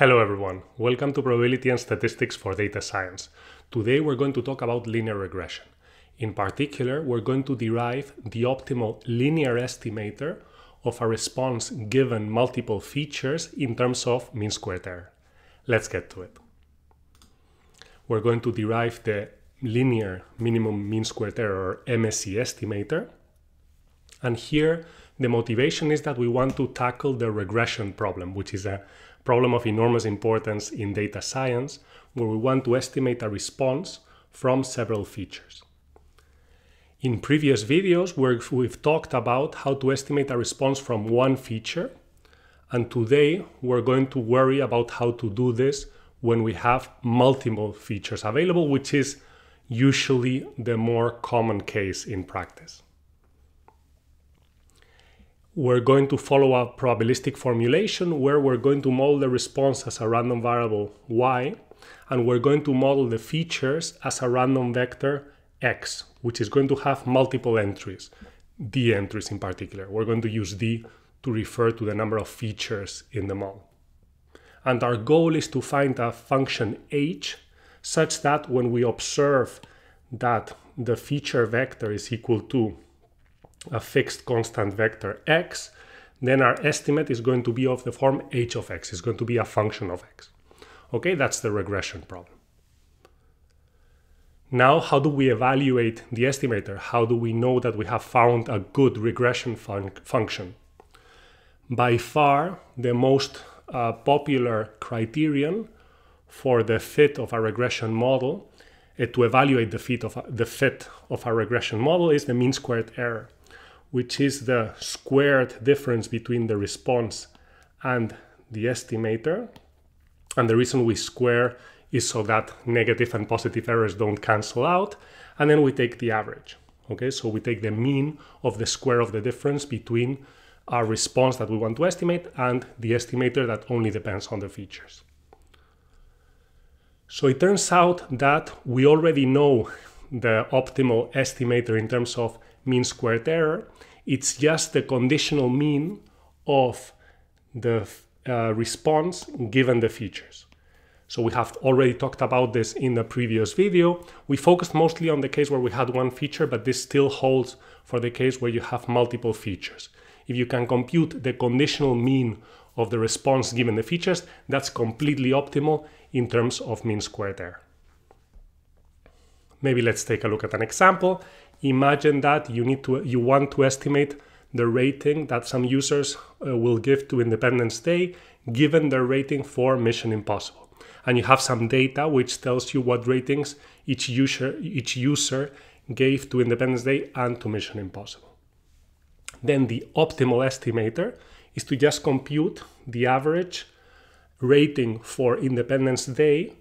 Hello everyone, welcome to Probability and Statistics for Data Science. Today we're going to talk about linear regression. In particular, we're going to derive the optimal linear estimator of a response given multiple features in terms of mean squared error. Let's get to it. We're going to derive the linear minimum mean squared error, or MSE estimator. And here the motivation is that we want to tackle the regression problem, which is a problem of enormous importance in data science, where we want to estimate a response from several features. In previous videos, we've talked about how to estimate a response from one feature, and today we're going to worry about how to do this when we have multiple features available, which is usually the more common case in practice. We're going to follow a probabilistic formulation where we're going to model the response as a random variable y, and we're going to model the features as a random vector x, which is going to have multiple entries, d entries in particular. We're going to use d to refer to the number of features in the model. And our goal is to find a function h such that when we observe that the feature vector is equal to a fixed constant vector x, then our estimate is going to be of the form h of x. It's going to be a function of x. Okay, that's the regression problem. Now, how do we evaluate the estimator? How do we know that we have found a good regression function? By far, the most popular criterion for the fit of a regression model, to evaluate the fit of a regression model, is the mean squared error, which is the squared difference between the response and the estimator. And the reason we square is so that negative and positive errors don't cancel out. And then we take the average. Okay, so we take the mean of the square of the difference between our response that we want to estimate and the estimator that only depends on the features. So it turns out that we already know the optimal estimator in terms of mean squared error. It's just the conditional mean of the response given the features. So we have already talked about this in the previous video. We focused mostly on the case where we had one feature, but this still holds for the case where you have multiple features. If you can compute the conditional mean of the response given the features, that's completely optimal in terms of mean squared error. Maybe let's take a look at an example. Imagine that you want to estimate the rating that some users will give to Independence Day given their rating for Mission Impossible. And you have some data which tells you what ratings each user gave to Independence Day and to Mission Impossible. Then the optimal estimator is to just compute the average rating for Independence Day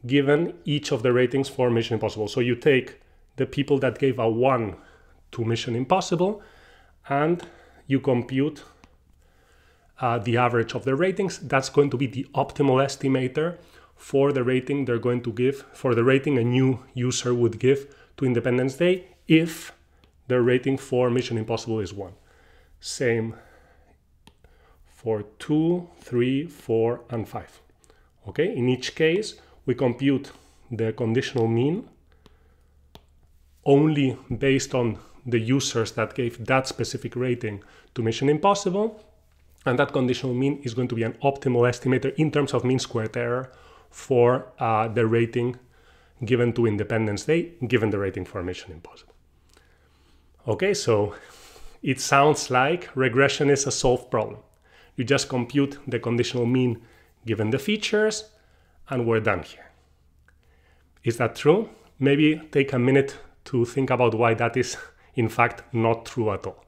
given each of the ratings for Mission Impossible. So you take the people that gave a 1 to Mission Impossible and you compute the average of the ratings. That's going to be the optimal estimator for the rating they're going to give, for the rating a new user would give to Independence Day if their rating for Mission Impossible is 1. Same for 2, 3, 4, and 5. Okay, in each case, we compute the conditional mean only based on the users that gave that specific rating to Mission Impossible, and that conditional mean is going to be an optimal estimator in terms of mean squared error for the rating given to Independence Day, given the rating for Mission Impossible. Okay, so it sounds like regression is a solved problem. You just compute the conditional mean given the features, and we're done here. Is that true? Maybe take a minute to think about why that is, in fact, not true at all.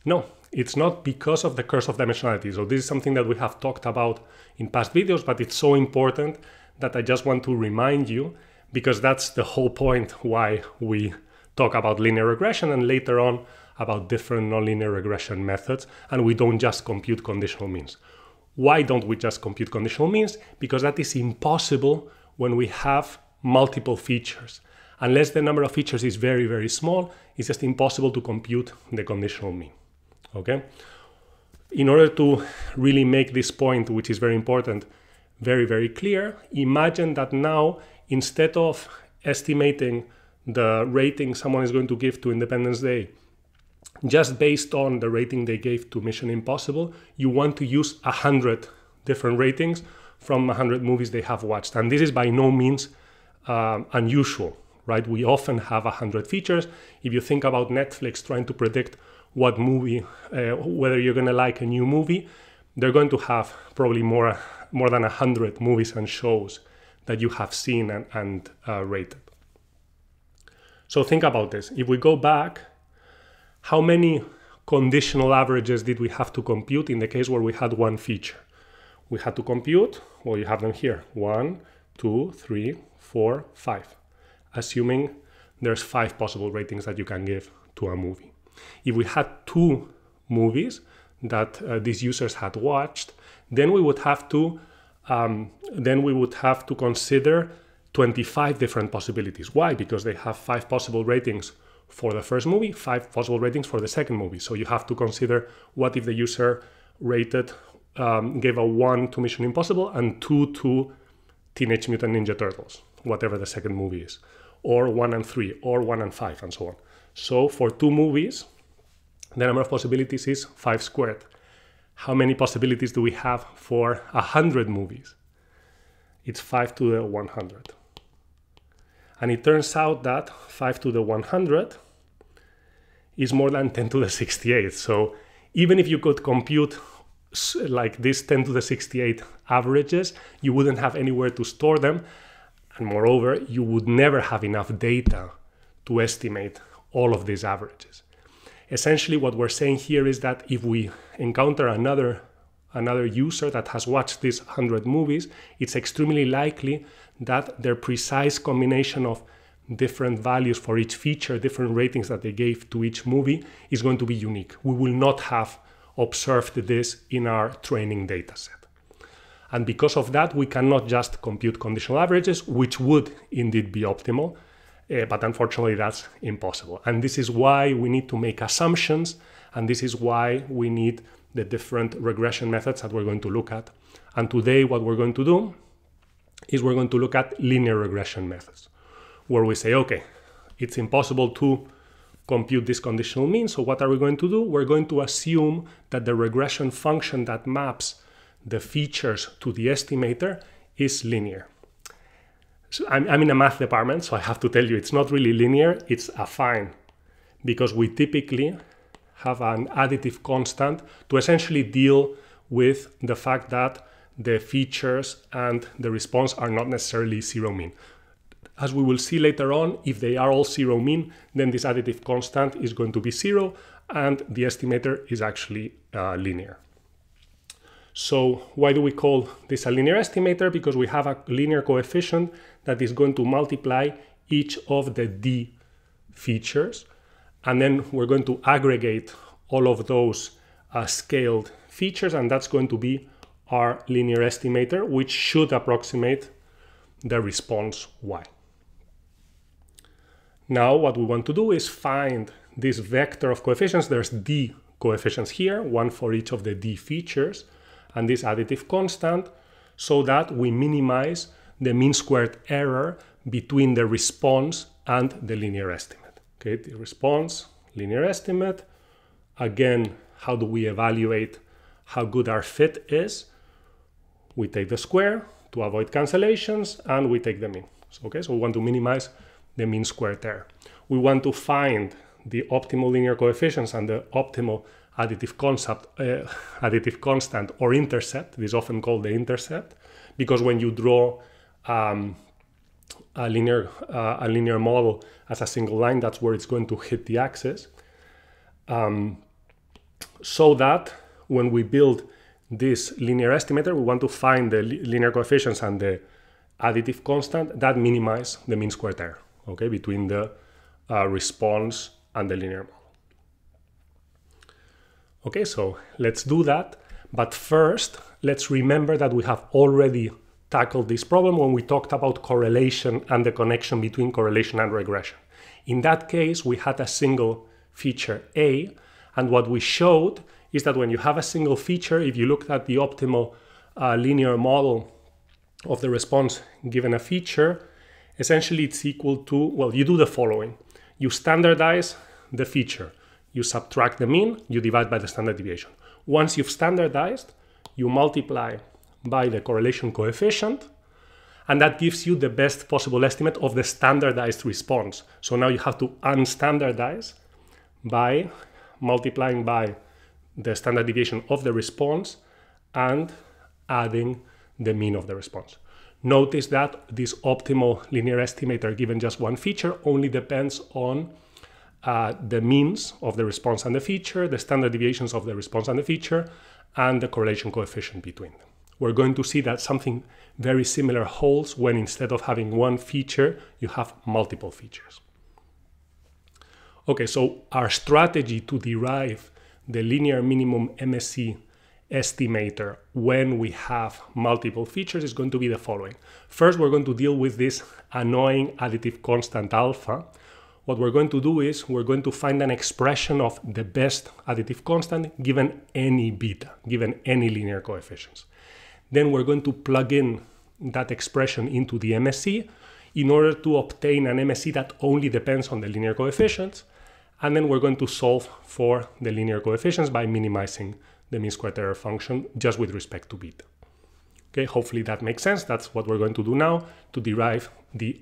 No, it's not because of the curse of dimensionality. So this is something that we have talked about in past videos, but it's so important that I just want to remind you, because that's the whole point why we talk about linear regression and later on about different nonlinear regression methods, and we don't just compute conditional means. Why don't we just compute conditional means? Because that is impossible when we have multiple features. Unless the number of features is very, very small, it's just impossible to compute the conditional mean. Okay? In order to really make this point, which is very important, very, very clear, imagine that now, instead of estimating the rating someone is going to give to Independence Day just based on the rating they gave to Mission Impossible, you want to use 100 different ratings from 100 movies they have watched. And this is by no means unusual, right? We often have 100 features. If you think about Netflix trying to predict what movie, whether you're going to like a new movie, they're going to have probably more than 100 movies and shows that you have seen and rated. So think about this. If we go back, how many conditional averages did we have to compute in the case where we had one feature? We had to compute, well, you have them here, 1, 2, 3, 4, 5, assuming there's 5 possible ratings that you can give to a movie. If we had 2 movies that these users had watched, then we would have to consider 25 different possibilities. Why? Because they have 5 possible ratings for the first movie, 5 possible ratings for the second movie. So you have to consider what if the user rated, gave a 1 to Mission Impossible and 2 to Teenage Mutant Ninja Turtles, whatever the second movie is, or 1 and 3, or 1 and 5, and so on. So for 2 movies, the number of possibilities is 5 squared. How many possibilities do we have for 100 movies? It's 5 to the 100. And it turns out that 5 to the 100 is more than 10 to the 68. So even if you could compute like this 10 to the 68 averages, you wouldn't have anywhere to store them. And moreover, you would never have enough data to estimate all of these averages. Essentially, what we're saying here is that if we encounter another user that has watched these 100 movies, it's extremely likely that their precise combination of different values for each feature, different ratings that they gave to each movie, is going to be unique. We will not have observed this in our training data set. And because of that, we cannot just compute conditional averages, which would indeed be optimal, but unfortunately that's impossible. And this is why we need to make assumptions, and this is why we need the different regression methods that we're going to look at. And today what we're going to do is we're going to look at linear regression methods, where we say, okay, it's impossible to compute this conditional mean, so what are we going to do? We're going to assume that the regression function that maps the features to the estimator is linear. So I'm in a math department, so I have to tell you it's not really linear, it's affine, because we typically have an additive constant to essentially deal with the fact that the features and the response are not necessarily zero mean. As we will see later on, if they are all zero mean, then this additive constant is going to be 0 and the estimator is actually linear. So why do we call this a linear estimator? Because we have a linear coefficient that is going to multiply each of the D features, and then we're going to aggregate all of those scaled features, and that's going to be our linear estimator, which should approximate the response Y. Now what we want to do is find this vector of coefficients. There's D coefficients here, one for each of the D features, and this additive constant, so that we minimize the mean squared error between the response and the linear estimate. Okay, the response, linear estimate. Again, how do we evaluate how good our fit is? We take the square to avoid cancellations, and we take the mean. So we want to minimize the mean squared error. We want to find the optimal linear coefficients and the optimal additive constant or intercept. This is often called the intercept, because when you draw a linear model as a single line, that's where it's going to hit the axis. So that when we build this linear estimator, we want to find the linear coefficients and the additive constant that minimize the mean squared error, okay, between the response and the linear model. Okay, so let's do that. But first, let's remember that we have already tackled this problem when we talked about correlation and the connection between correlation and regression. In that case, we had a single feature A, and what we showed is that when you have a single feature, if you look at the optimal linear model of the response given a feature, essentially it's equal to, well, you do the following. You standardize the feature. You subtract the mean, you divide by the standard deviation. Once you've standardized, you multiply by the correlation coefficient, and that gives you the best possible estimate of the standardized response. So now you have to unstandardize by multiplying by the standard deviation of the response and adding the mean of the response. Notice that this optimal linear estimator given just one feature only depends on the means of the response and the feature, the standard deviations of the response and the feature, and the correlation coefficient between them. We're going to see that something very similar holds when instead of having one feature, you have multiple features. Okay, so our strategy to derive the linear minimum MSE estimator when we have multiple features is going to be the following. First, we're going to deal with this annoying additive constant alpha. What we're going to do is we're going to find an expression of the best additive constant given any beta, given any linear coefficients. Then we're going to plug in that expression into the MSE in order to obtain an MSE that only depends on the linear coefficients. And then we're going to solve for the linear coefficients by minimizing the mean squared error function just with respect to beta. Okay, hopefully that makes sense. That's what we're going to do now to derive the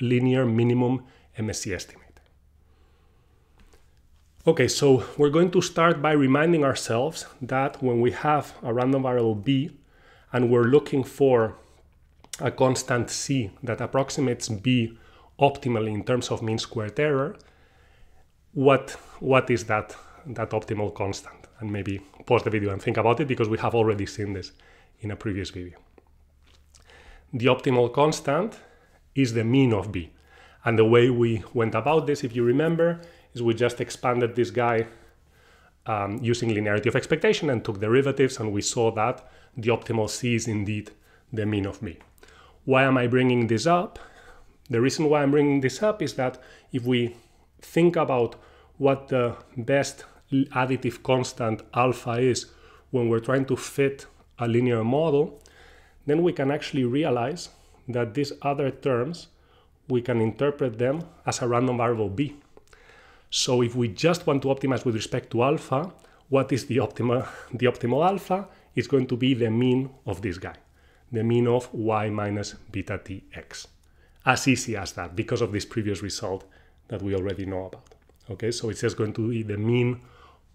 linear minimum MSE estimator. Okay, so we're going to start by reminding ourselves that when we have a random variable b and we're looking for a constant c that approximates b optimally in terms of mean squared error, what is that optimal constant? And maybe pause the video and think about it because we have already seen this in a previous video. The optimal constant is the mean of b. And the way we went about this, if you remember, is we just expanded this guy using linearity of expectation and took derivatives, and we saw that the optimal c is indeed the mean of b. Why am I bringing this up? The reason why I'm bringing this up is that if we think about what the best additive constant alpha is when we're trying to fit a linear model, then we can actually realize that these other terms, we can interpret them as a random variable b. So if we just want to optimize with respect to alpha, what is the optimal alpha? It's going to be the mean of this guy, the mean of y minus beta tx. As easy as that, because of this previous result that we already know about. Okay, so it's just going to be the mean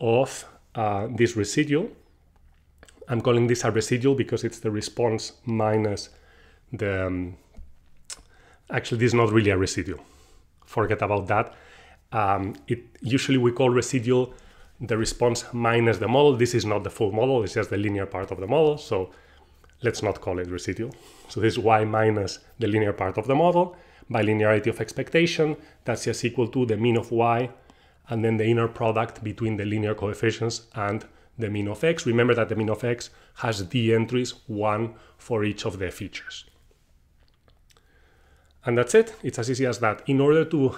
of this residual. I'm calling this a residual because it's the response minus the... Actually, this is not really a residual. Forget about that. Usually we call residual the response minus the model. This is not the full model, it's just the linear part of the model. So let's not call it residual. So this is y minus the linear part of the model. By linearity of expectation, that's just equal to the mean of y and then the inner product between the linear coefficients and the mean of x. Remember that the mean of x has d entries, one for each of the features. And that's it. It's as easy as that. In order to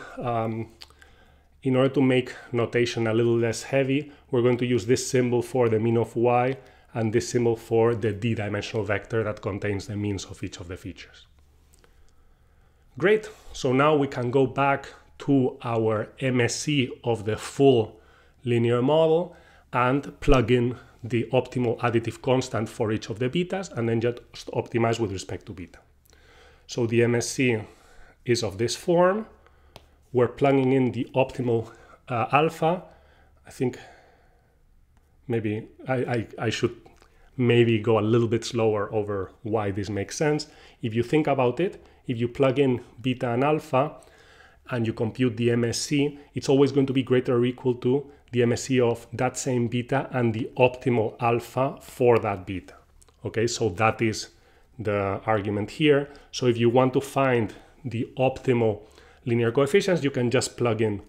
make notation a little less heavy, we're going to use this symbol for the mean of y and this symbol for the d-dimensional vector that contains the means of each of the features. Great. So now we can go back to our MSE of the full linear model and plug in the optimal additive constant for each of the betas and then just optimize with respect to beta. So the MSE is of this form. We're plugging in the optimal alpha. I think maybe I should maybe go a little bit slower over why this makes sense. If you think about it, if you plug in beta and alpha and you compute the MSE, it's always going to be greater or equal to the MSE of that same beta and the optimal alpha for that beta. Okay, so that is the argument here. So if you want to find the optimal linear coefficients, you can just plug in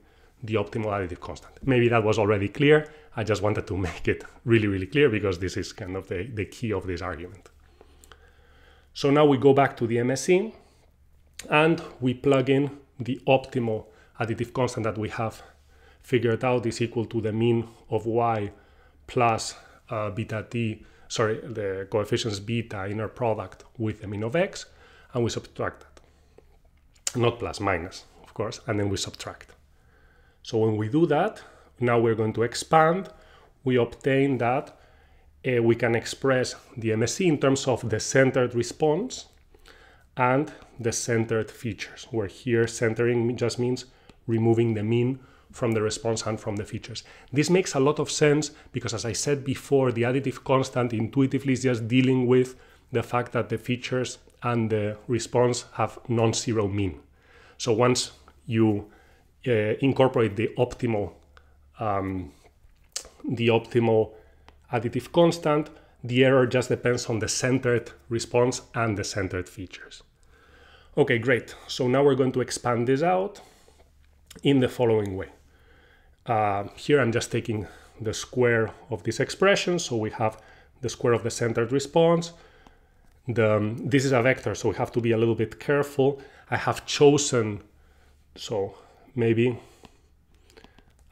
the optimal additive constant. Maybe that was already clear. I just wanted to make it really, really clear because this is kind of the key of this argument. So now we go back to the MSE and we plug in the optimal additive constant that we have figured out is equal to the mean of y plus beta t, sorry, the coefficients beta inner product with the mean of x, and we subtract that. Not plus, minus, of course, and then we subtract. So when we do that, now we're going to expand. We obtain that we can express the MSE in terms of the centered response and the centered features, where here centering just means removing the mean from the response and from the features. This makes a lot of sense because, as I said before, the additive constant intuitively is just dealing with the fact that the features and the response have non-zero mean. So once you incorporate the optimal additive constant, the error just depends on the centered response and the centered features. Okay, great. So now we're going to expand this out in the following way. Here I'm just taking the square of this expression. So we have the square of the centered response. This is a vector, so we have to be a little bit careful. I have chosen, so maybe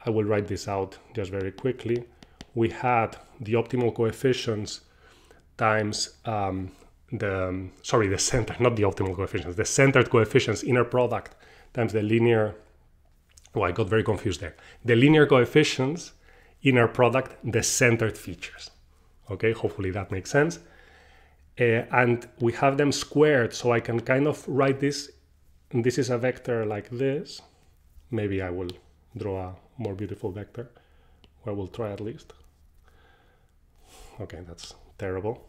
I will write this out just very quickly. We had the optimal coefficients times the centered coefficients inner product times the linear, oh, I got very confused there. The linear coefficients inner product, the centered features. Okay, hopefully that makes sense. And we have them squared, so I can kind of write this, and this is a vector like this. Maybe I will draw a more beautiful vector, or I will try at least. Okay, that's terrible.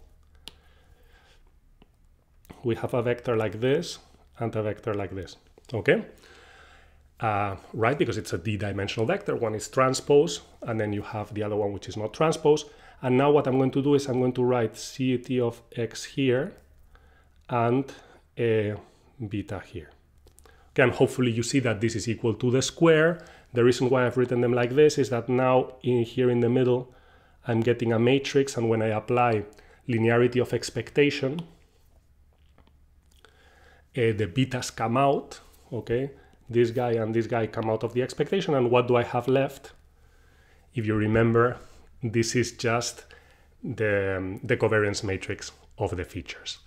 We have a vector like this and a vector like this, okay? Right, because it's a d-dimensional vector. One is transpose, and then you have the other one which is not transpose. And now what I'm going to do is I'm going to write CT of x here and beta here. Okay, and hopefully you see that this is equal to the square. The reason why I've written them like this is that now here in the middle, I'm getting a matrix, and when I apply linearity of expectation, the betas come out, okay? This guy and this guy come out of the expectation, and what do I have left? If you remember, this is just the covariance matrix of the features.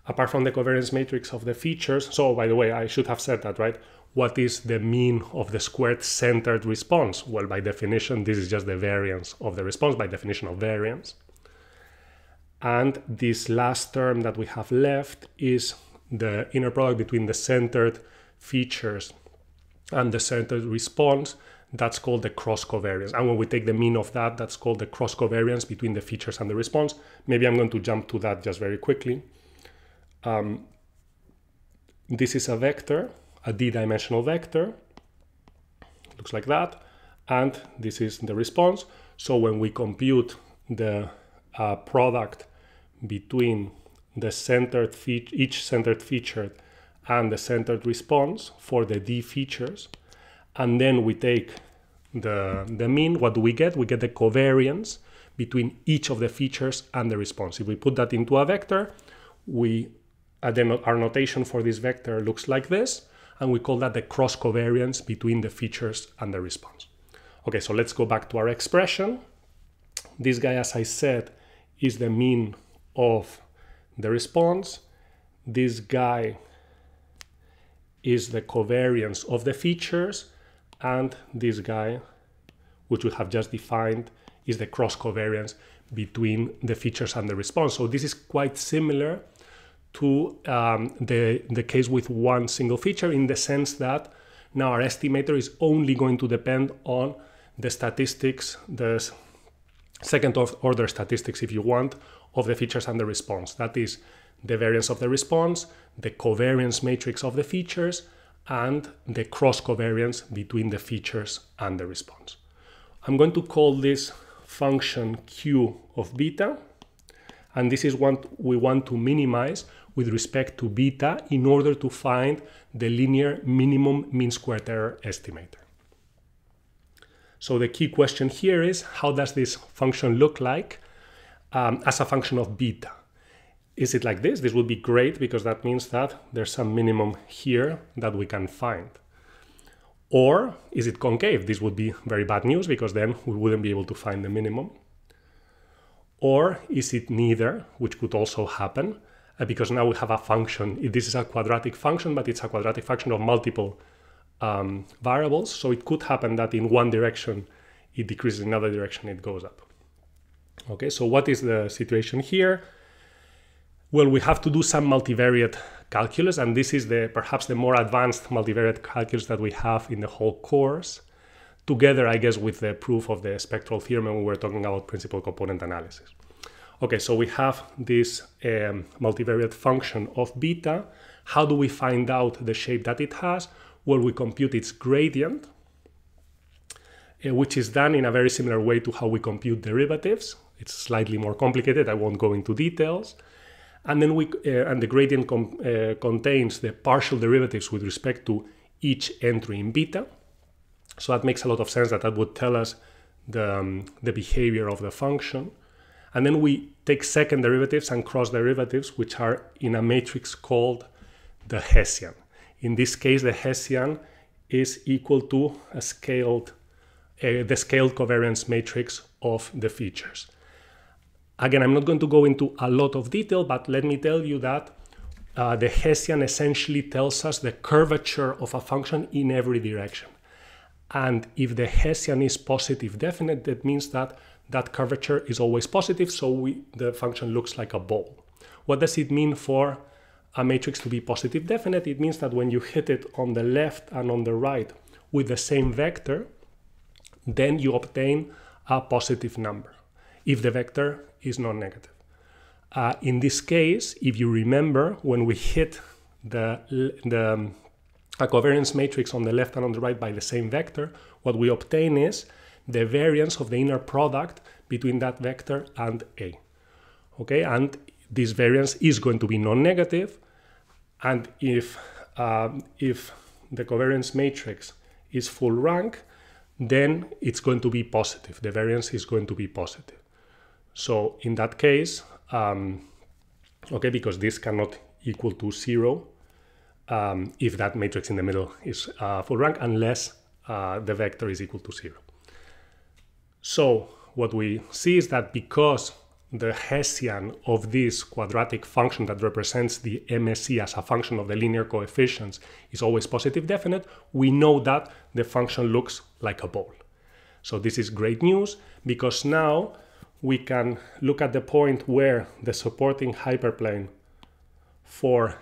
Apart from the covariance matrix of the features, so by the way, I should have said that, right? What is the mean of the squared centered response? Well, by definition, this is just the variance of the response, by definition of variance. And this last term that we have left is the inner product between the centered features and the centered response. That's called the cross covariance. And when we take the mean of that, that's called the cross covariance between the features and the response. Maybe I'm going to jump to that just very quickly. This is a vector, a d-dimensional vector. It looks like that. And this is the response. So when we compute the product between the centered each centered feature and the centered response for the d features, and then we take the mean, what do we get? We get the covariance between each of the features and the response. If we put that into a vector, then our notation for this vector looks like this, and we call that the cross covariance between the features and the response. Okay, so let's go back to our expression. This guy, as I said, is the mean of the response. This guy is the covariance of the features, and this guy, which we have just defined, is the cross covariance between the features and the response. So this is quite similar to the case with one single feature, in the sense that now our estimator is only going to depend on the statistics, the second order statistics, if you want, of the features and the response. That is the variance of the response, the covariance matrix of the features, and the cross covariance between the features and the response. I'm going to call this function q of beta, and this is what we want to minimize with respect to beta in order to find the linear minimum mean squared error estimator. So the key question here is, how does this function look like as a function of beta? Is it like this? This would be great, because that means that there's some minimum here that we can find. Or is it concave? This would be very bad news, because then we wouldn't be able to find the minimum. Or is it neither, which could also happen, because now we have a function. This is a quadratic function, but it's a quadratic function of multiple variables. So it could happen that in one direction it decreases, in another direction it goes up. Okay, so what is the situation here? Well, we have to do some multivariate calculus, and this is perhaps the more advanced multivariate calculus that we have in the whole course, together, I guess, with the proof of the spectral theorem when we were talking about principal component analysis. Okay, so we have this multivariate function of beta. How do we find out the shape that it has? Well, we compute its gradient, which is done in a very similar way to how we compute derivatives. It's slightly more complicated. I won't go into details. And then the gradient contains the partial derivatives with respect to each entry in beta. So that makes a lot of sense that would tell us the behavior of the function. And then we take second derivatives and cross derivatives, which are in a matrix called the Hessian. In this case, the Hessian is equal to the scaled covariance matrix of the features. Again, I'm not going to go into a lot of detail, but let me tell you that the Hessian essentially tells us the curvature of a function in every direction. And if the Hessian is positive definite, that means that that curvature is always positive, so the function looks like a ball. What does it mean for a matrix to be positive definite? It means that when you hit it on the left and on the right with the same vector, then you obtain a positive number if the vector is non-negative. In this case, if you remember, when we hit a covariance matrix on the left and on the right by the same vector, what we obtain is the variance of the inner product between that vector and A. Okay, and this variance is going to be non-negative, and if the covariance matrix is full rank, then it's going to be positive. The variance is going to be positive. So in that case, okay, because this cannot equal to 0, if that matrix in the middle is full rank, unless the vector is equal to 0. So what we see is that because the Hessian of this quadratic function that represents the MSE as a function of the linear coefficients is always positive definite, we know that the function looks like a ball. So this is great news, because now we can look at the point where the supporting hyperplane for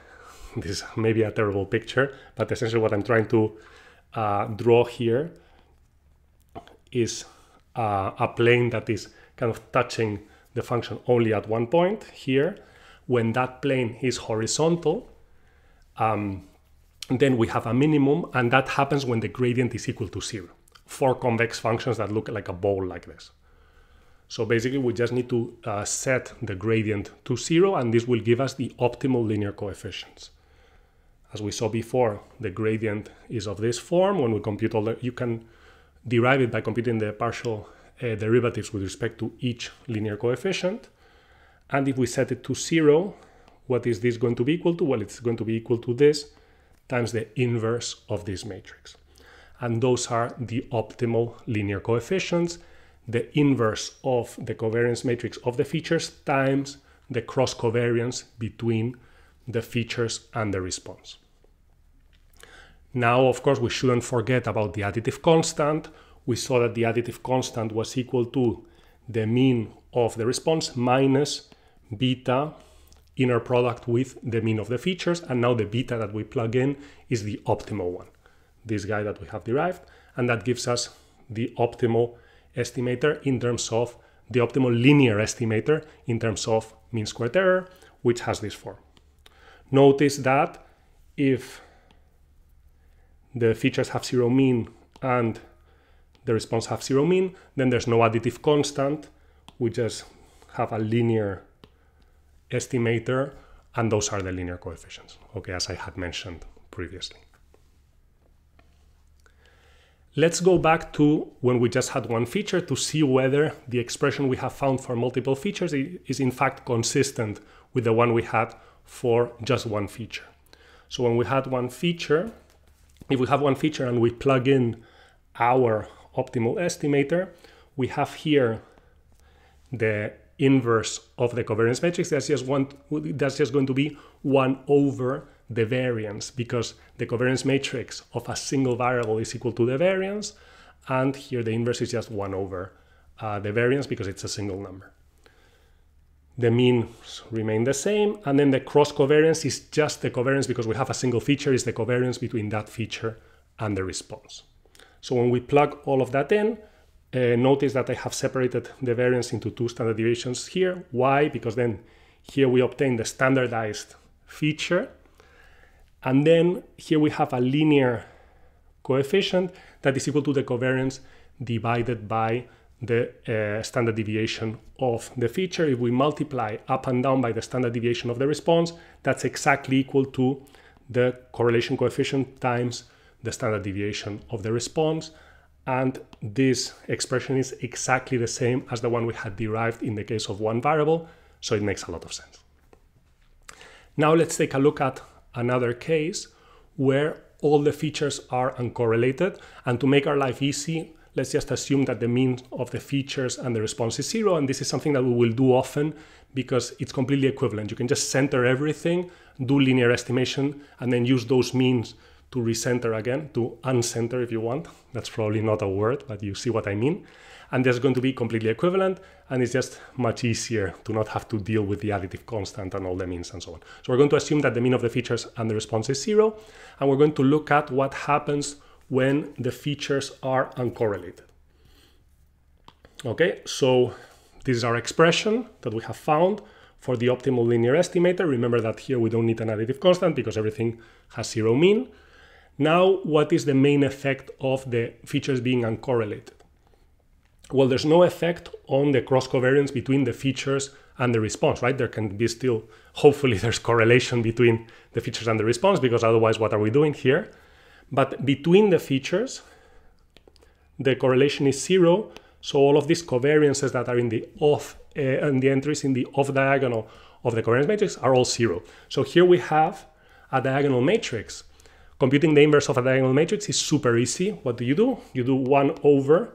this may be a terrible picture, but essentially what I'm trying to draw here is a plane that is kind of touching the function only at one point here. When that plane is horizontal, then we have a minimum, and that happens when the gradient is equal to 0 for convex functions that look like a ball like this. So basically we just need to set the gradient to 0, and this will give us the optimal linear coefficients. As we saw before, the gradient is of this form. When we compute you can derive it by computing the partial derivatives with respect to each linear coefficient. And if we set it to 0, what is this going to be equal to? Well, it's going to be equal to this times the inverse of this matrix. And those are the optimal linear coefficients, the inverse of the covariance matrix of the features times the cross covariance between the features and the response. Now, of course, we shouldn't forget about the additive constant. We saw that the additive constant was equal to the mean of the response minus beta inner product with the mean of the features, and now the beta that we plug in is the optimal one, this guy that we have derived, and that gives us the optimal estimator in terms of the optimal linear estimator in terms of mean squared error, which has this form. Notice that if the features have 0 mean and the response have 0 mean, then there's no additive constant. We just have a linear estimator, and those are the linear coefficients, okay, as I had mentioned previously. Let's go back to when we just had one feature to see whether the expression we have found for multiple features is in fact consistent with the one we had for just one feature. So when we had one feature, if we have one feature and we plug in our optimal estimator, we have here the inverse of the covariance matrix, that's just going to be 1 over the variance, because the covariance matrix of a single variable is equal to the variance, and here the inverse is just 1 over the variance because it's a single number. The means remain the same, and then the cross covariance is just the covariance, because we have a single feature, is the covariance between that feature and the response. So when we plug all of that in, notice that I have separated the variance into 2 standard deviations here. Why? Because then here we obtain the standardized feature, and then here we have a linear coefficient that is equal to the covariance divided by the standard deviation of the feature. If we multiply up and down by the standard deviation of the response, that's exactly equal to the correlation coefficient times the standard deviation of the response. And this expression is exactly the same as the one we had derived in the case of one variable, so it makes a lot of sense. Now let's take a look at another case where all the features are uncorrelated, and to make our life easy, let's just assume that the mean of the features and the response is 0, and this is something that we will do often because it's completely equivalent. You can just center everything, do linear estimation, and then use those means to recenter again, to uncenter if you want. That's probably not a word, but you see what I mean. And there's going to be completely equivalent, and it's just much easier to not have to deal with the additive constant and all the means and so on. So we're going to assume that the mean of the features and the response is 0, and we're going to look at what happens when the features are uncorrelated. Okay, so this is our expression that we have found for the optimal linear estimator. Remember that here we don't need an additive constant because everything has 0 mean. Now, what is the main effect of the features being uncorrelated? Well, there's no effect on the cross covariance between the features and the response, right? There can be still, hopefully there's correlation between the features and the response, because otherwise what are we doing here? But between the features, the correlation is 0, so all of these covariances that are in the off and the entries in the off diagonal of the covariance matrix are all 0. So here we have a diagonal matrix. Computing the inverse of a diagonal matrix is super easy. What do? You do 1 over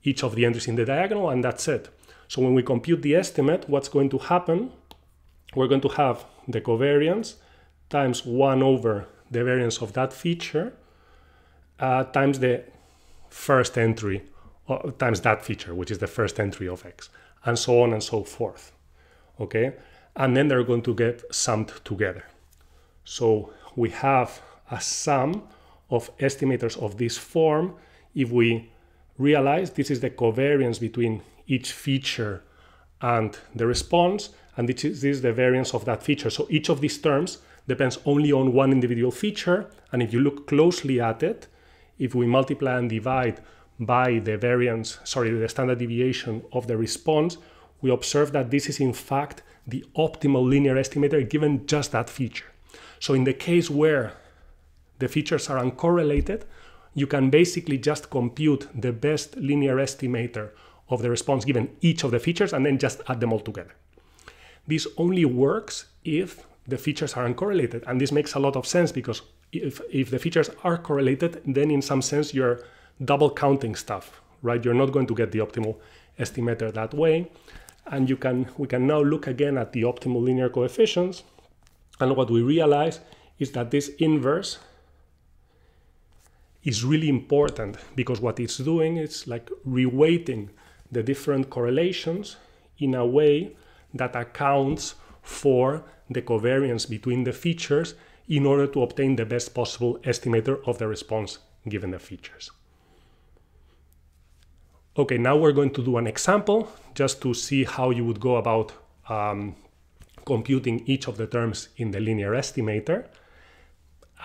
each of the entries in the diagonal, and that's it. So when we compute the estimate, what's going to happen? We're going to have the covariance times 1 over the variance of that feature times the first entry, times that feature, which is the first entry of x, and so on and so forth. Okay, and then they're going to get summed together. So we have a sum of estimators of this form. If we realize this is the covariance between each feature and the response, and this is the variance of that feature. So each of these terms depends only on one individual feature, and if you look closely at it, if we multiply and divide by the the standard deviation of the response, we observe that this is in fact the optimal linear estimator given just that feature. So in the case where the features are uncorrelated, you can basically just compute the best linear estimator of the response given each of the features and then just add them all together. This only works if the features are uncorrelated, and this makes a lot of sense because if the features are correlated, then in some sense you're double counting stuff, right? You're not going to get the optimal estimator that way. And we can now look again at the optimal linear coefficients, and what we realize is that this inverse is really important because what it's doing is like reweighting the different correlations in a way that accounts for the covariance between the features in order to obtain the best possible estimator of the response given the features. Okay, now we're going to do an example just to see how you would go about computing each of the terms in the linear estimator.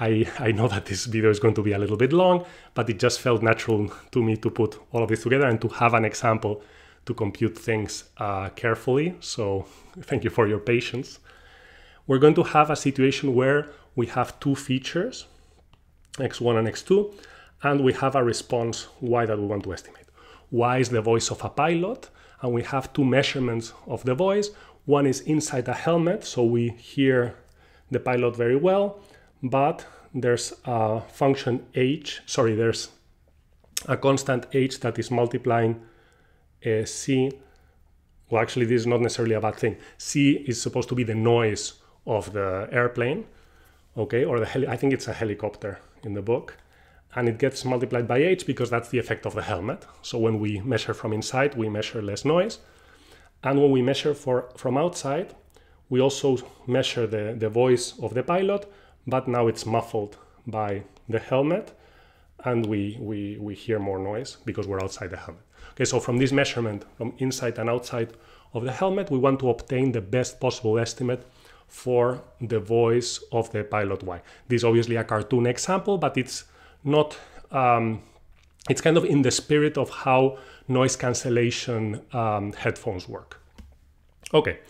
I know that this video is going to be a little bit long, but it just felt natural to me to put all of this together and to have an example to compute things carefully. So thank you for your patience. We're going to have a situation where we have two features, x1 and x2, and we have a response y that we want to estimate. Y is the voice of a pilot, and we have two measurements of the voice. One is inside a helmet, so we hear the pilot very well, but there's a function h, there's a constant h that is multiplying c well, actually, this is not necessarily a bad thing. C is supposed to be the noise of the airplane, okay, or I think it's a helicopter in the book, and it gets multiplied by h because that's the effect of the helmet. So when we measure from inside, we measure less noise, and when we measure from outside, we also measure the voice of the pilot, but now it's muffled by the helmet, and we hear more noise because we're outside the helmet. Okay, so from this measurement, from inside and outside of the helmet, we want to obtain the best possible estimate for the voice of the pilot Y. This is obviously a cartoon example, but it's not, it's kind of in the spirit of how noise cancellation headphones work. Okay,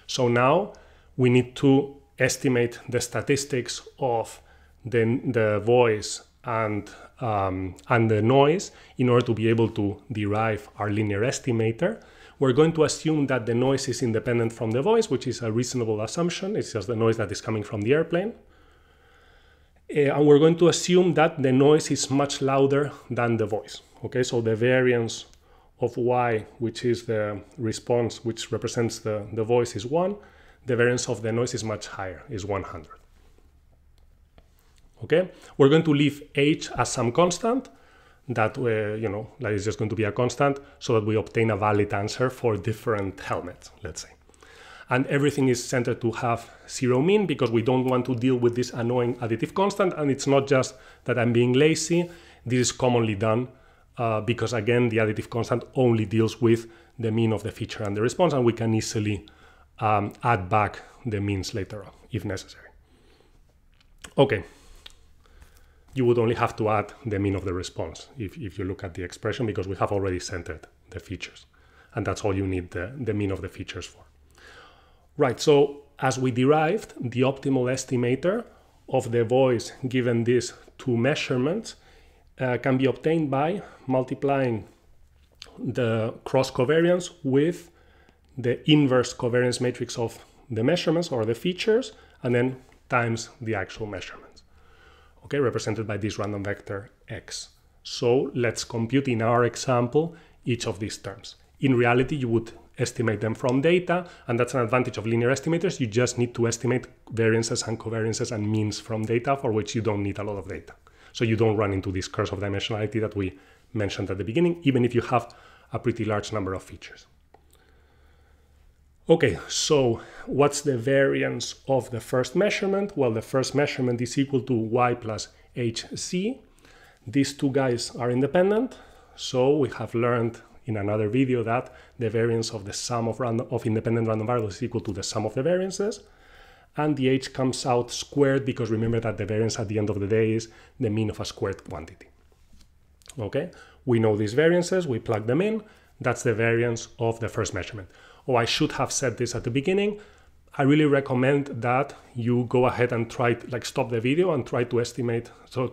so now we need to estimate the statistics of the voice and the noise in order to be able to derive our linear estimator. We're going to assume that the noise is independent from the voice, which is a reasonable assumption. It's just the noise that is coming from the airplane. And we're going to assume that the noise is much louder than the voice. Okay, so the variance of Y, which is the response, which represents the voice, is 1. The variance of the noise is much higher, is 100. Okay, we're going to leave h as some constant that that is just going to be a constant, so that we obtain a valid answer for different helmets, let's say. And everything is centered to have 0 mean because we don't want to deal with this annoying additive constant. And it's not just that I'm being lazy. This is commonly done because, again, the additive constant only deals with the mean of the feature and the response, and we can easily add back the means later on if necessary. Okay. You would only have to add the mean of the response if you look at the expression, because we have already centered the features. And that's all you need the mean of the features for. Right, so as we derived, the optimal estimator of the voice given these two measurements can be obtained by multiplying the cross covariance with the inverse covariance matrix of the measurements or the features, and then times the actual measurements. Okay, represented by this random vector x. So let's compute in our example each of these terms. In reality, you would estimate them from data, and that's an advantage of linear estimators. You just need to estimate variances and covariances and means from data, for which you don't need a lot of data. So you don't run into this curse of dimensionality that we mentioned at the beginning, even if you have a pretty large number of features. Okay, so what's the variance of the first measurement? Well, the first measurement is equal to y plus hc. These two guys are independent, so we have learned in another video that the variance of the sum of independent random variables is equal to the sum of the variances, and the h comes out squared because remember that the variance at the end of the day is the mean of a squared quantity. Okay, we know these variances, we plug them in, that's the variance of the first measurement. Oh, I should have said this at the beginning. I really recommend that you go ahead and try, stop the video and try to estimate, try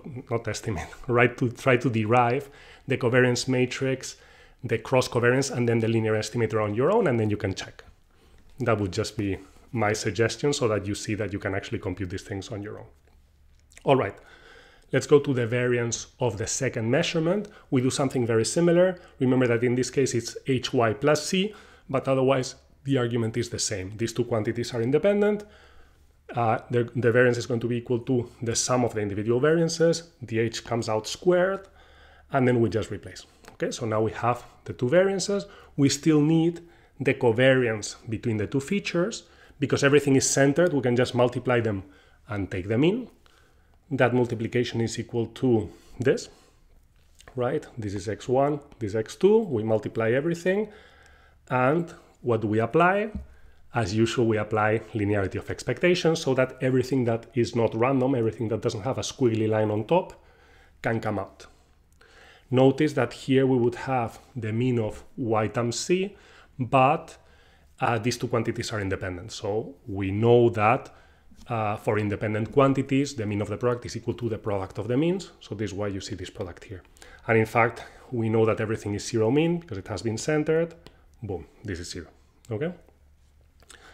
to derive the covariance matrix, the cross covariance, and then the linear estimator on your own, and then you can check. That would just be my suggestion so that you see that you can actually compute these things on your own. All right, let's go to the variance of the second measurement. We do something very similar. Remember that in this case it's hy plus c, but otherwise the argument is the same. These two quantities are independent. The variance is going to be equal to the sum of the individual variances. The h comes out squared, and then we just replace. Okay, so now we have the two variances. We still need the covariance between the two features. Because everything is centered, we can just multiply them and take the mean. That multiplication is equal to this, right? This is x1, this is x2. We multiply everything. And what do we apply? As usual, we apply linearity of expectations so that everything that is not random, everything that doesn't have a squiggly line on top, can come out. Notice that here we would have the mean of y times c, but these two quantities are independent. So we know that for independent quantities, the mean of the product is equal to the product of the means. So this is why you see this product here. And in fact, we know that everything is 0 mean because it has been centered. Boom, this is 0, okay?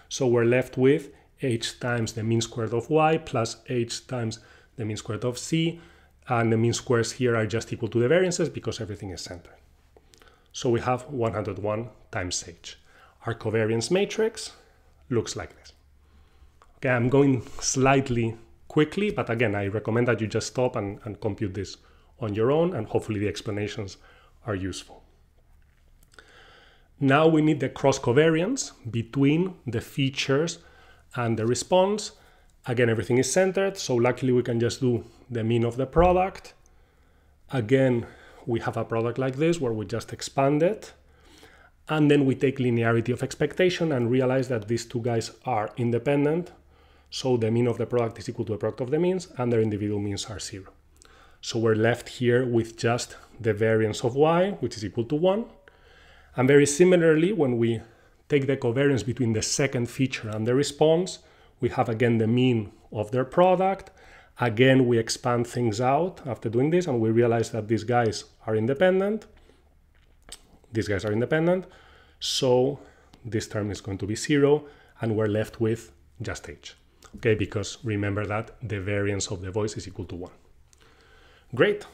So we're left with h times the mean squared of y plus h times the mean squared of c, and the mean squares here are just equal to the variances because everything is centered. So we have 101 times h. our covariance matrix looks like this. Okay, I'm going slightly quickly, but again, I recommend that you just stop and compute this on your own, and hopefully the explanations are useful. Now we need the cross covariance between the features and the response. Again, everything is centered, so luckily we can just do the mean of the product. Again, we have a product like this where we just expand it, and then we take linearity of expectation and realize that these two guys are independent, so the mean of the product is equal to the product of the means, and their individual means are 0. So we're left here with just the variance of y, which is equal to 1. And very similarly, when we take the covariance between the second feature and the response, we have again the mean of their product. Again, we expand things out after doing this, and we realize that these guys are independent. These guys are independent. So this term is going to be 0, and we're left with just h. Okay, because remember that the variance of the voice is equal to 1. Great.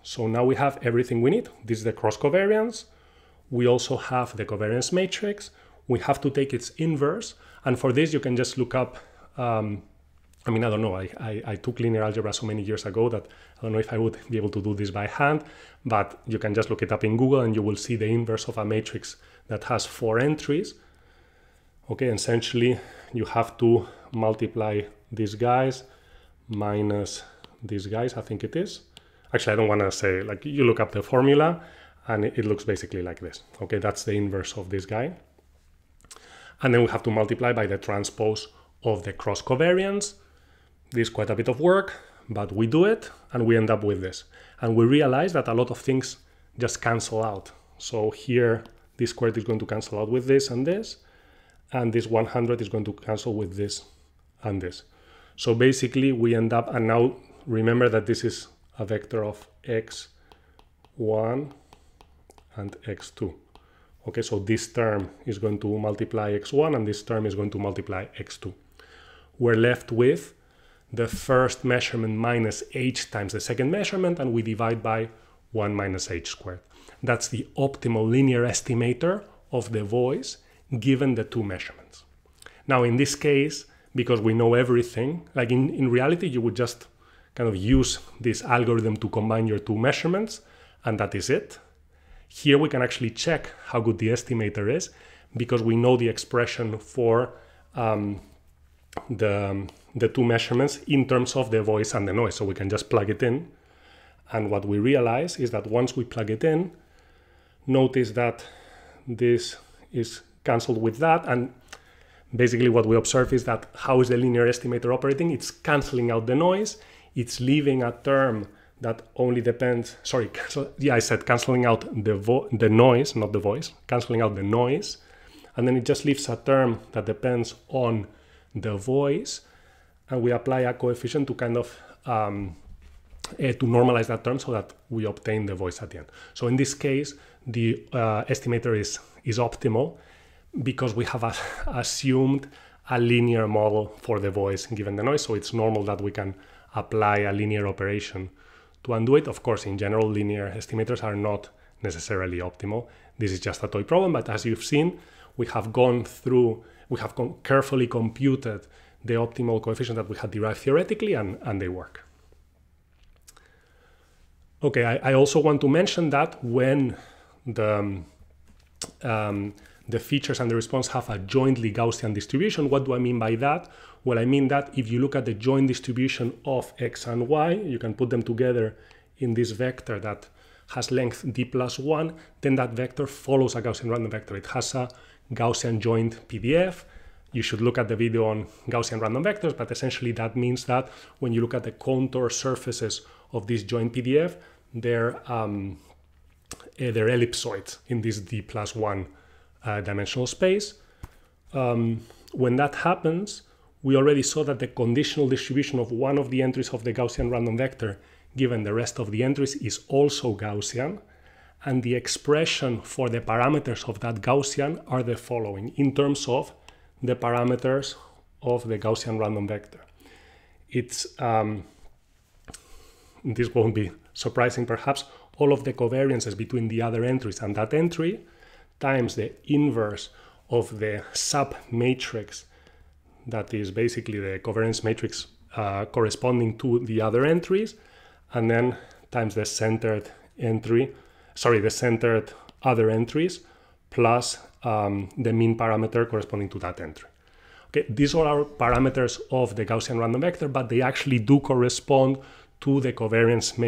So now we have everything we need. This is the cross covariance. We also have the covariance matrix. We have to take its inverse. And for this, you can just look up, I don't know, I took linear algebra so many years ago that I don't know if I would be able to do this by hand, but you can just look it up in Google and you will see the inverse of a matrix that has 4 entries. Okay, essentially, you have to multiply these guys minus these guys, I think it is. Actually, I don't want to say, like, you look up the formula and it looks basically like this. Okay, that's the inverse of this guy. And then we have to multiply by the transpose of the cross covariance. This is quite a bit of work, but we do it and we end up with this. And we realize that a lot of things just cancel out. So here, this squared is going to cancel out with this, and this 100 is going to cancel with this and this. So basically we end up, and now remember that this is a vector of x1 and x2. Okay, so this term is going to multiply x1 and this term is going to multiply x2. We're left with the first measurement minus h times the second measurement, and we divide by 1 minus h squared. That's the optimal linear estimator of the voice given the two measurements. Now in this case, because we know everything, like in reality, you would just kind of use this algorithm to combine your two measurements, and that is it. Here we can actually check how good the estimator is because we know the expression for the two measurements in terms of the voice and the noise. So we can just plug it in. And what we realize is that once we plug it in, notice that this is cancelled with that. And basically what we observe is that how is the linear estimator operating? It's cancelling out the noise. It's leaving a term that only depends, I said cancelling out the noise, not the voice, cancelling out the noise. And then it just leaves a term that depends on the voice. And we apply a coefficient to kind of, to normalize that term so that we obtain the voice at the end. So in this case, the estimator is optimal because we have assumed a linear model for the voice given the noise. So it's normal that we can apply a linear operation to undo it. Of course, in general, linear estimators are not necessarily optimal. This is just a toy problem, but as you've seen, we have carefully computed the optimal coefficient that we had derived theoretically, and they work. Okay, I also want to mention that when the features and the response have a jointly Gaussian distribution, what do I mean by that? Well, I mean that if you look at the joint distribution of x and y, you can put them together in this vector that has length d plus 1, then that vector follows a Gaussian random vector. It has a Gaussian joint PDF. You should look at the video on Gaussian random vectors, but essentially that means that when you look at the contour surfaces of this joint PDF, they're ellipsoids in this d plus 1 dimensional space. When that happens, we already saw that the conditional distribution of one of the entries of the Gaussian random vector given the rest of the entries is also Gaussian, and the expression for the parameters of that Gaussian are the following in terms of the parameters of the Gaussian random vector. It's this won't be surprising perhaps, all of the covariances between the other entries and that entry times the inverse of the sub-matrix, that is basically the covariance matrix corresponding to the other entries, and then times the centered other entries plus the mean parameter corresponding to that entry. Okay, these all are parameters of the Gaussian random vector, but they actually do correspond to the covariance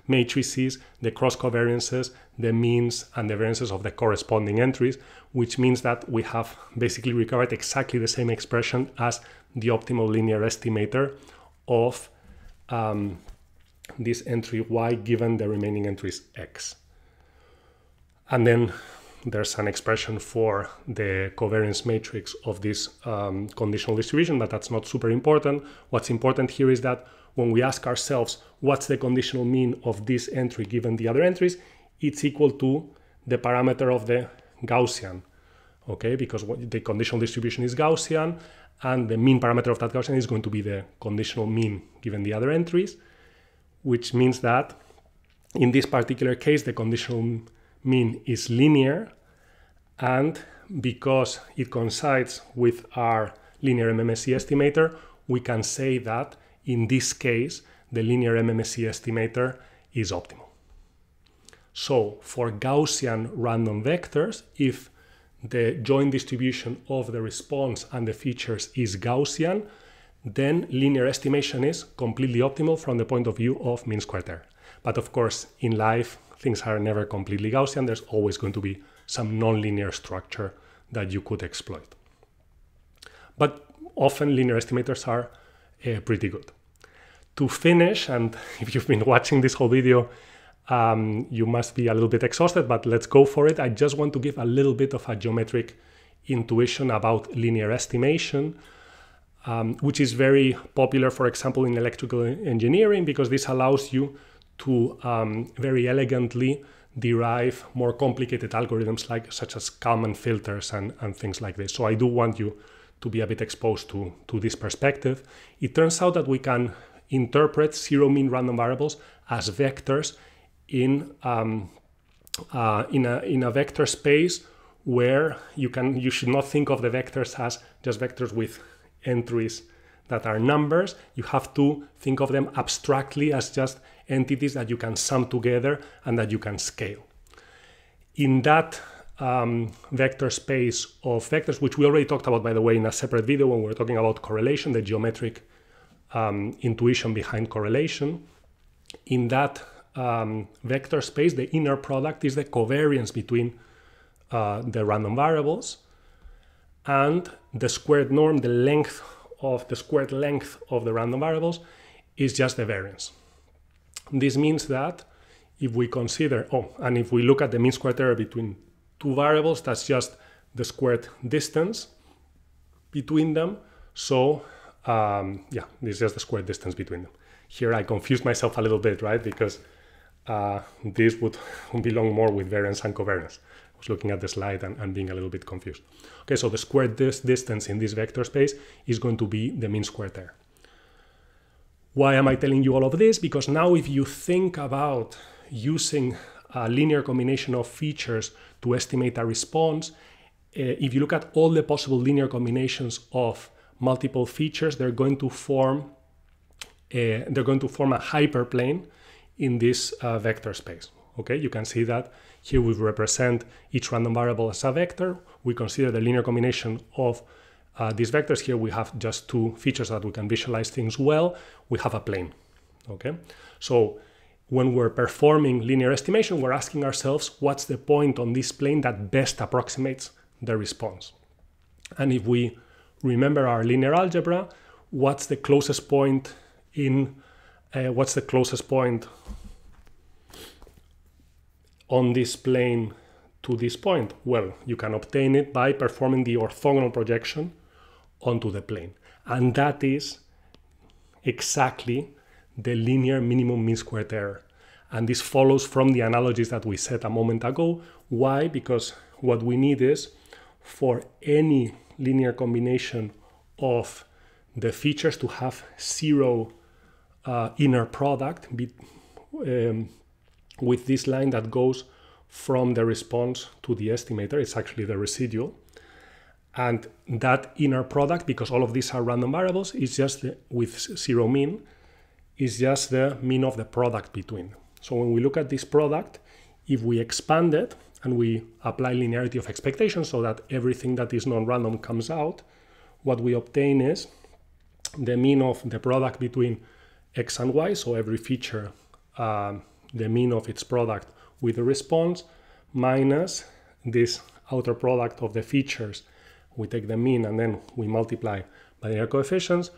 matrices, the cross covariances, the means, and the variances of the corresponding entries, which means that we have basically recovered exactly the same expression as the optimal linear estimator of this entry y given the remaining entries x. And then there's an expression for the covariance matrix of this conditional distribution, but that's not super important. What's important here is that when we ask ourselves what's the conditional mean of this entry given the other entries, it's equal to the parameter of the Gaussian, okay? Because the conditional distribution is Gaussian, and the mean parameter of that Gaussian is going to be the conditional mean given the other entries, which means that in this particular case, the conditional mean is linear, and because it coincides with our linear MMSE estimator, we can say that in this case, the linear MMSE estimator is optimal. So for Gaussian random vectors, if the joint distribution of the response and the features is Gaussian, then linear estimation is completely optimal from the point of view of mean squared error. But of course, in life, things are never completely Gaussian. There's always going to be some nonlinear structure that you could exploit. But often linear estimators are pretty good. To finish, and if you've been watching this whole video, you must be a little bit exhausted, but let's go for it. I just want to give a little bit of a geometric intuition about linear estimation, which is very popular, for example, in electrical engineering, because this allows you to very elegantly derive more complicated algorithms such as Kalman filters and things like this. So I do want you to be a bit exposed to this perspective. It turns out that we can interpret zero mean random variables as vectors in a vector space where you should not think of the vectors as just vectors with entries that are numbers. You have to think of them abstractly as just entities that you can sum together and that you can scale. In that vector space of vectors, which we already talked about, by the way, in a separate video when we were talking about correlation, the geometric intuition behind correlation, in that vector space, the inner product is the covariance between the random variables, and the squared norm, the squared length of the random variables, is just the variance. This means that if we consider, and if we look at the mean squared error between two variables, that's just the squared distance between them. So yeah, this is just the squared distance between them. Here I confused myself a little bit, right? Because this would belong more with variance and covariance. I was looking at the slide and being a little bit confused. Okay, so the squared distance in this vector space is going to be the mean squared error. Why am I telling you all of this? Because now if you think about using a linear combination of features to estimate a response, if you look at all the possible linear combinations of multiple features, they're going to form a hyperplane in this vector space. Okay, you can see that here we represent each random variable as a vector. We consider the linear combination of these vectors. Here we have just two features that we can visualize things well. We have a plane. Okay, so when we're performing linear estimation, we're asking ourselves what's the point on this plane that best approximates the response. And if we remember our linear algebra, what's the closest point on this plane to this point? Well, you can obtain it by performing the orthogonal projection onto the plane. And that is exactly the linear minimum mean squared error. And this follows from the analogies that we said a moment ago. Why? Because what we need is for any linear combination of the features to have zero inner product with this line that goes from the response to the estimator. It's actually the residual. And that inner product, because all of these are random variables, is just with zero mean, is just the mean of the product between. So when we look at this product, if we expand it and we apply linearity of expectation so that everything that is non-random comes out, what we obtain is the mean of the product between x and y, so every feature, the mean of its product with the response, minus this outer product of the features. We take the mean and then we multiply by their coefficients.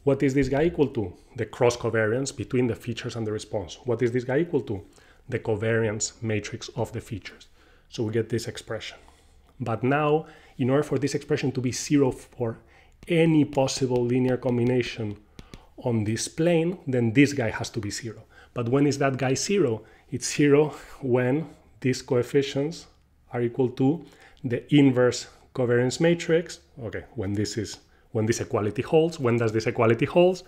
What is this guy equal to? The cross covariance between the features and the response. What is this guy equal to? The covariance matrix of the features. So we get this expression. But now, in order for this expression to be zero for any possible linear combination on this plane, then this guy has to be zero. But when is that guy zero? It's zero when these coefficients are equal to the inverse covariance matrix. Okay, when this equality holds. When does this equality hold?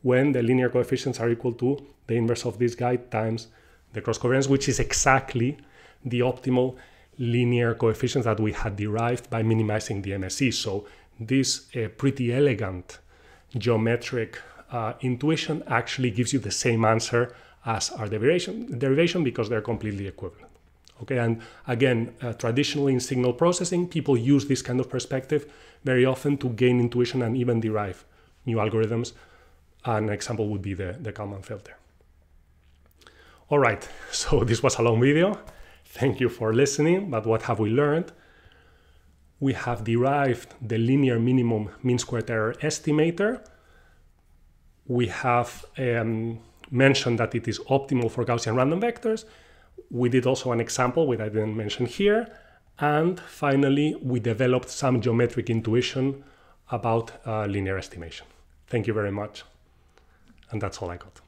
When the linear coefficients are equal to the inverse of this guy times the cross covariance, which is exactly the optimal linear coefficients that we had derived by minimizing the MSE. So this pretty elegant geometric intuition actually gives you the same answer as our derivation because they're completely equivalent. Okay, and again, traditionally in signal processing, people use this kind of perspective very often to gain intuition and even derive new algorithms. An example would be the Kalman filter. All right, so this was a long video. Thank you for listening, but what have we learned? We have derived the linear minimum mean squared error estimator. We have mentioned that it is optimal for Gaussian random vectors. We did also an example, which I didn't mention here. And finally, we developed some geometric intuition about linear estimation. Thank you very much. And that's all I got.